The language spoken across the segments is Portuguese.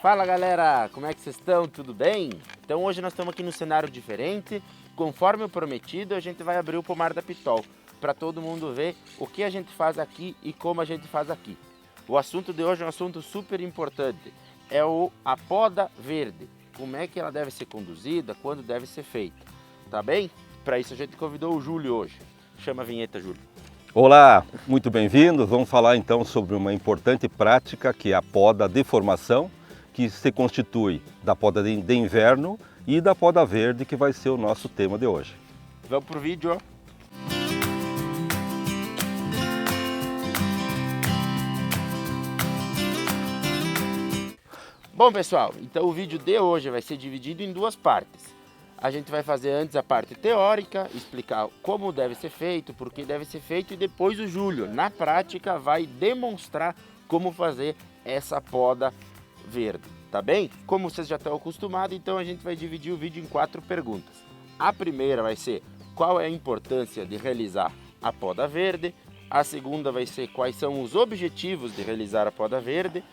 Fala galera, como é que vocês estão? Tudo bem? Então hoje nós estamos aqui no cenário diferente. Conforme o prometido, a gente vai abrir o pomar da Pitol para todo mundo ver o que a gente faz aqui e como a gente faz aqui. O assunto de hoje é um assunto super importante, é a poda verde. Como é que ela deve ser conduzida, quando deve ser feita, tá bem? Para isso a gente convidou o Júlio hoje. Chama a vinheta, Júlio. Olá, muito bem-vindos. Vamos falar então sobre uma importante prática que é a poda de formação, que se constitui da poda de inverno e da poda verde, que vai ser o nosso tema de hoje. Vamos pro vídeo, ó. Bom pessoal, então o vídeo de hoje vai ser dividido em duas partes. A gente vai fazer antes a parte teórica, explicar como deve ser feito, por que deve ser feito, e depois o Júlio, na prática, vai demonstrar como fazer essa poda verde, tá bem? Como vocês já estão acostumados, então a gente vai dividir o vídeo em 4 perguntas. A primeira vai ser qual é a importância de realizar a poda verde, a segunda vai ser quais são os objetivos de realizar a poda verde,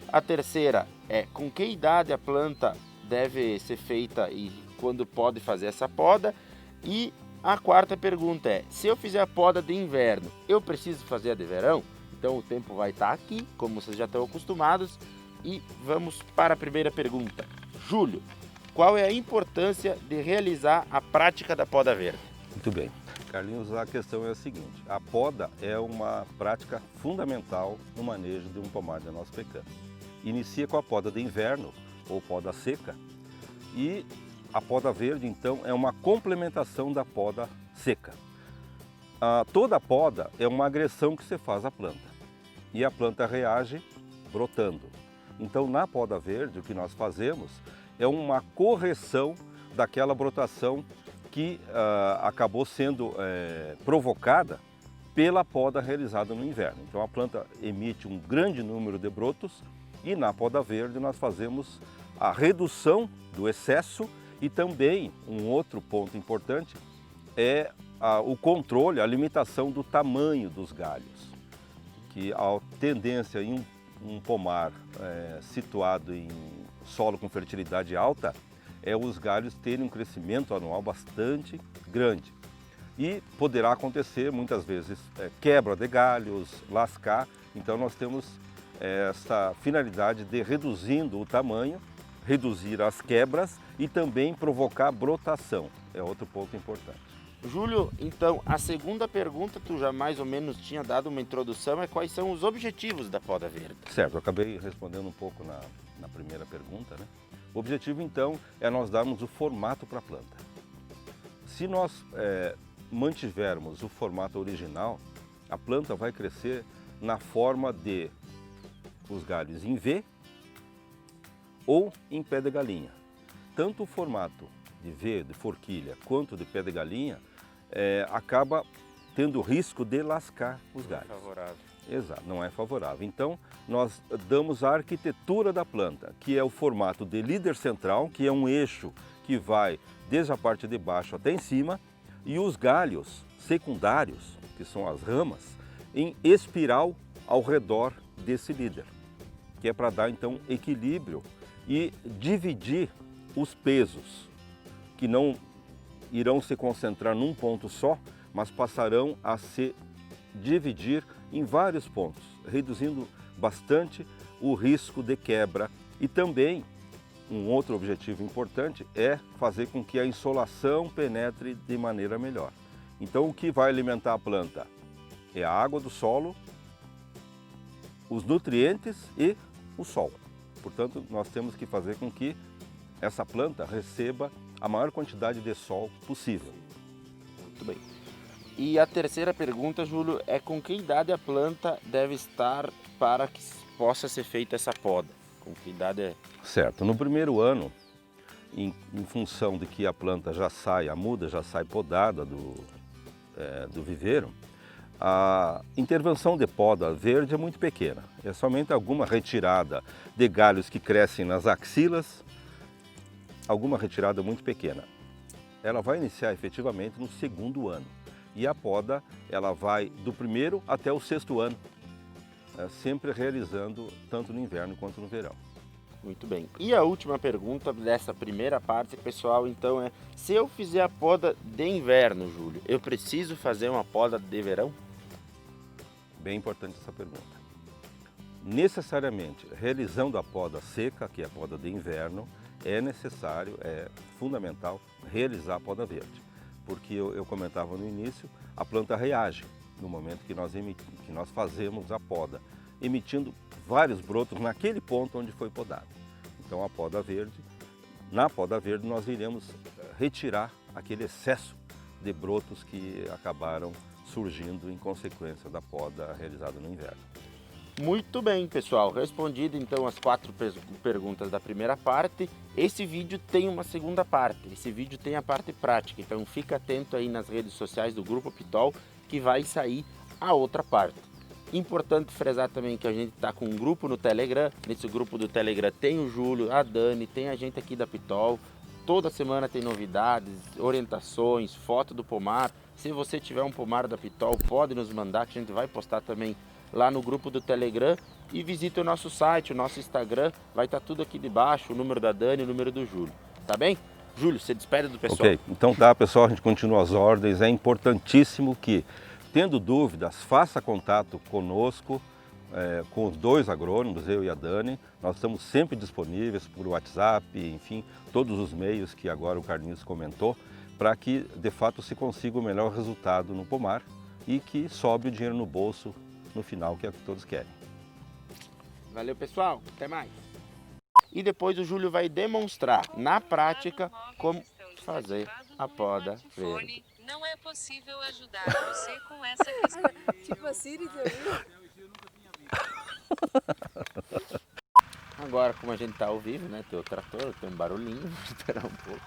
a terceira é com que idade a planta deve ser feita e quando pode fazer essa poda, e a quarta pergunta é, se eu fizer a poda de inverno, eu preciso fazer a de verão? Então o tempo vai estar aqui, como vocês já estão acostumados, e vamos para a primeira pergunta. Júlio, qual é a importância de realizar a prática da poda verde? Muito bem. Carlinhos, a questão é a seguinte, a poda é uma prática fundamental no manejo de um pomar de nosso pecano. Inicia com a poda de inverno, ou poda seca, e a poda verde, então, é uma complementação da poda seca. Toda poda é uma agressão que você faz à planta, e a planta reage brotando. Então, na poda verde, o que nós fazemos é uma correção daquela brotação que acabou sendo provocada pela poda realizada no inverno. Então, a planta emite um grande número de brotos, e na poda verde nós fazemos a redução do excesso. E também um outro ponto importante é o controle, a limitação do tamanho dos galhos, que a tendência em um pomar situado em solo com fertilidade alta é os galhos terem um crescimento anual bastante grande. E poderá acontecer muitas vezes quebra de galhos, lascar, então nós temos essa finalidade de reduzindo o tamanho, reduzir as quebras e também provocar brotação, é outro ponto importante. Júlio, então a segunda pergunta, tu já mais ou menos tinha dado uma introdução, é quais são os objetivos da poda verde? Certo, eu acabei respondendo um pouco na primeira pergunta, né? O objetivo então é nós darmos o formato para a planta. Se nós mantivermos o formato original, a planta vai crescer na forma de os galhos em V ou em pé de galinha. Tanto o formato de V, de forquilha, quanto de pé de galinha, acaba tendo risco de lascar os galhos. Não é favorável. Exato, não é favorável. Então, nós damos a arquitetura da planta, que é o formato de líder central, que é um eixo que vai desde a parte de baixo até em cima, e os galhos secundários, que são as ramas, em espiral ao redor desse líder, que é para dar então equilíbrio e dividir os pesos, que não irão se concentrar num ponto só, mas passarão a se dividir em vários pontos, reduzindo bastante o risco de quebra. E também, um outro objetivo importante é fazer com que a insolação penetre de maneira melhor. Então, o que vai alimentar a planta é a água do solo, os nutrientes e o sol. Portanto, nós temos que fazer com que essa planta receba a maior quantidade de sol possível. Muito bem. E a terceira pergunta, Júlio, é com que idade a planta deve estar para que possa ser feita essa poda? Com que idade é? Certo. No primeiro ano, em função de que a planta já sai, a muda já sai podada do viveiro, a intervenção de poda verde é muito pequena, é somente alguma retirada de galhos que crescem nas axilas, alguma retirada muito pequena. Ela vai iniciar efetivamente no segundo ano e a poda ela vai do primeiro até o 6º ano, sempre realizando tanto no inverno quanto no verão. Muito bem. E a última pergunta dessa primeira parte, pessoal, então é: se eu fizer a poda de inverno, Júlio, eu preciso fazer uma poda de verão? Bem importante essa pergunta. Necessariamente, realizando a poda seca, que é a poda de inverno, é necessário, é fundamental realizar a poda verde. Porque eu comentava no início, a planta reage no momento que nós fazemos a poda, emitindo vários brotos naquele ponto onde foi podado. Então na poda verde nós iremos retirar aquele excesso de brotos que acabaram surgindo em consequência da poda realizada no inverno. Muito bem, pessoal. Respondido então as 4 perguntas da primeira parte, esse vídeo tem uma segunda parte. Esse vídeo tem a parte prática, então fica atento aí nas redes sociais do Grupo Pitol que vai sair a outra parte. Importante frisar também que a gente está com um grupo no Telegram. Nesse grupo do Telegram tem o Júlio, a Dani, tem a gente aqui da Pitol. Toda semana tem novidades, orientações, foto do pomar. Se você tiver um pomar da Pitol, pode nos mandar, que a gente vai postar também lá no grupo do Telegram. E visite o nosso site, o nosso Instagram, vai estar tudo aqui debaixo, o número da Dani, o número do Júlio. Tá bem? Júlio, você despede do pessoal. Ok, então tá, pessoal, a gente continua as ordens. É importantíssimo que, tendo dúvidas, faça contato conosco, com os 2 agrônomos, eu e a Dani. Nós estamos sempre disponíveis por WhatsApp, enfim, todos os meios que agora o Carlinhos comentou, para que de fato se consiga o melhor resultado no pomar e que sobe o dinheiro no bolso no final, que é o que todos querem. Valeu, pessoal. Até mais. E depois o Júlio vai demonstrar na prática como fazer a poda verde. Não é possível ajudar você com essa questão. Tipo a Siri também. Agora, como a gente tá ao vivo, né? Tem o trator, tem um barulhinho, vou esperar um pouco.